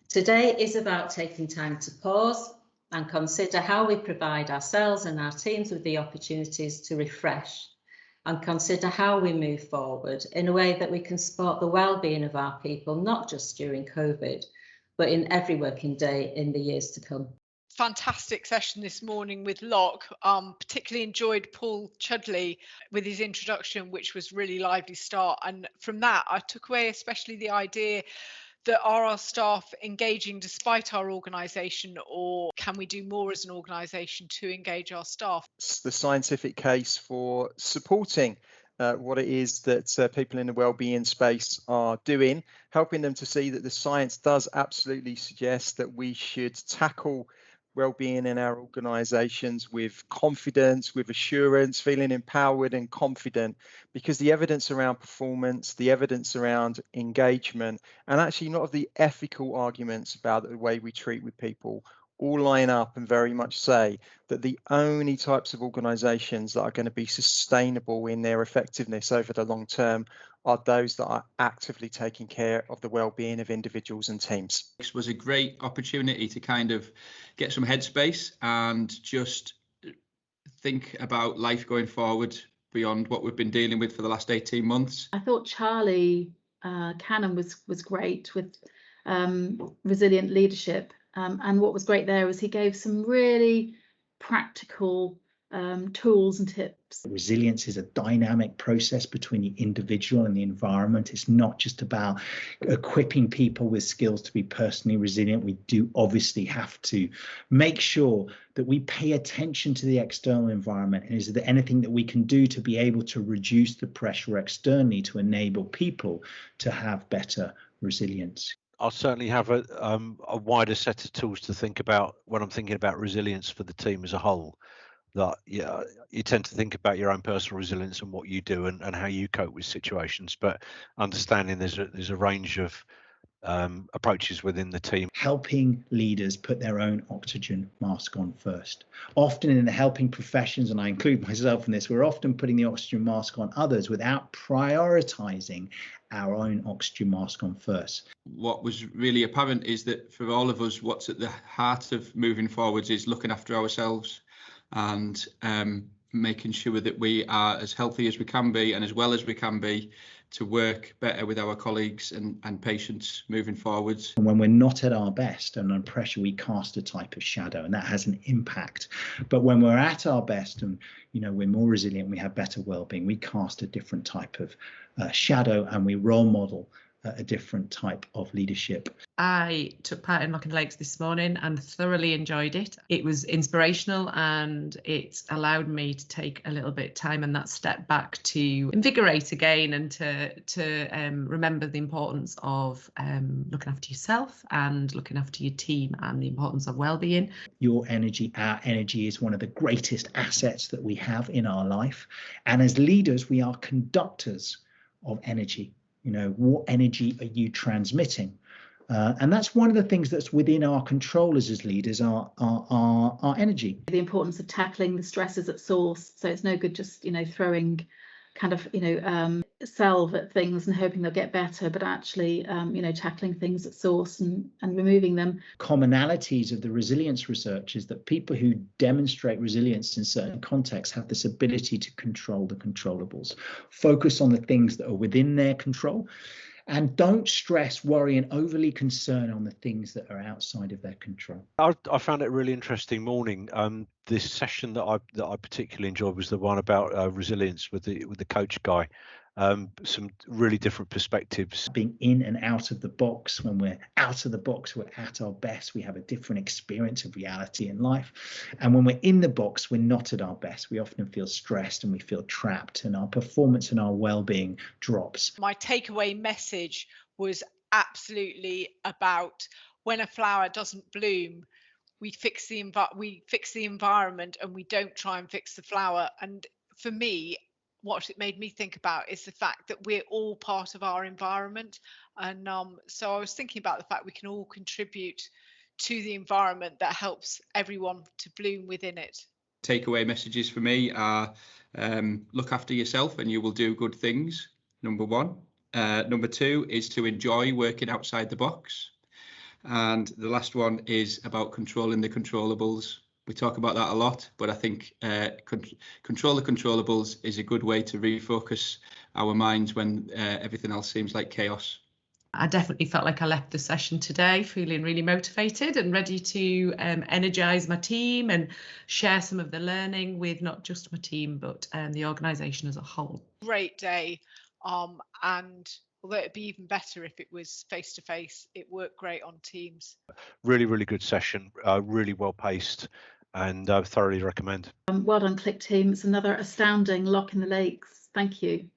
Today is about taking time to pause and consider how we provide ourselves and our teams with the opportunities to refresh, and consider how we move forward in a way that we can support the well-being of our people, not just during COVID, but in every working day in the years to come. Fantastic session this morning with LOC. Particularly enjoyed Paul Chudley with his introduction, which was really lively start. And from that, I took away especially the idea that are our staff engaging despite our organisation, or can we do more as an organisation to engage our staff? It's the scientific case for supporting what it is that people in the wellbeing space are doing, helping them to see that the science does absolutely suggest that we should tackle wellbeing in our organisations with confidence, with assurance, feeling empowered and confident, because the evidence around performance, the evidence around engagement, and actually not of the ethical arguments about the way we treat with people all line up and very much say that the only types of organisations that are going to be sustainable in their effectiveness over the long term are those that are actively taking care of the well-being of individuals and teams. This was a great opportunity to kind of get some headspace and just think about life going forward beyond what we've been dealing with for the last 18 months. I thought Charlie Cannon was great with resilient leadership. And what was great there was he gave some really practical tools and tips. Resilience is a dynamic process between the individual and the environment. It's not just about equipping people with skills to be personally resilient. We do obviously have to make sure that we pay attention to the external environment. And is there anything that we can do to be able to reduce the pressure externally to enable people to have better resilience? I'll certainly have a wider set of tools to think about when I'm thinking about resilience for the team as a whole. That you tend to think about your own personal resilience and what you do and how you cope with situations, but understanding there's a range of approaches within the team. Helping leaders put their own oxygen mask on first. Often in the helping professions, and I include myself in this, we're often putting the oxygen mask on others without prioritizing our own oxygen mask on first. What was really apparent is that for all of us, what's at the heart of moving forwards is looking after ourselves and making sure that we are as healthy as we can be and as well as we can be to work better with our colleagues and patients moving forwards. And when we're not at our best and under pressure, we cast a type of shadow, and that has an impact. But when we're at our best and we're more resilient, we have better well-being, we cast a different type of shadow, and we role model a different type of leadership. I took part in Locking Lakes this morning and thoroughly enjoyed it. It was inspirational and it allowed me to take a little bit of time and that step back to invigorate again and to remember the importance of looking after yourself and looking after your team and the importance of well-being. Your energy, our energy, is one of the greatest assets that we have in our life. And as leaders, we are conductors of energy. What energy are you transmitting? And that's one of the things that's within our control as leaders, our energy. The importance of tackling the stresses at source. So it's no good just, throwing kind of, salve at things and hoping they'll get better, but actually, tackling things at source and removing them. Commonalities of the resilience research is that people who demonstrate resilience in certain contexts have this ability to control the controllables, focus on the things that are within their control, and don't stress, worry, and overly concern on the things that are outside of their control. I found it a really interesting morning. This session that I particularly enjoyed was the one about resilience with the coach guy. Some really different perspectives. Being in and out of the box. When we're out of the box, we're at our best. We have a different experience of reality in life. And when we're in the box, we're not at our best. We often feel stressed and we feel trapped, and our performance and our well-being drops. My takeaway message was absolutely about when a flower doesn't bloom, we fix the environment and we don't try and fix the flower. And for me, what it made me think about is the fact that we're all part of our environment. And so I was thinking about the fact we can all contribute to the environment that helps everyone to bloom within it. Takeaway messages for me are look after yourself and you will do good things, number one. Number two is to enjoy working outside the box. And the last one is about controlling the controllables. We talk about that a lot, but I think control the controllables is a good way to refocus our minds when everything else seems like chaos. I definitely felt like I left the session today feeling really motivated and ready to energise my team and share some of the learning with not just my team, but the organisation as a whole. Great day. And although it'd be even better if it was face to face, it worked great on Teams. Really, really good session, really well paced, and I thoroughly recommend. Well done, Click team. It's another astounding LOC in the Lakes. Thank you.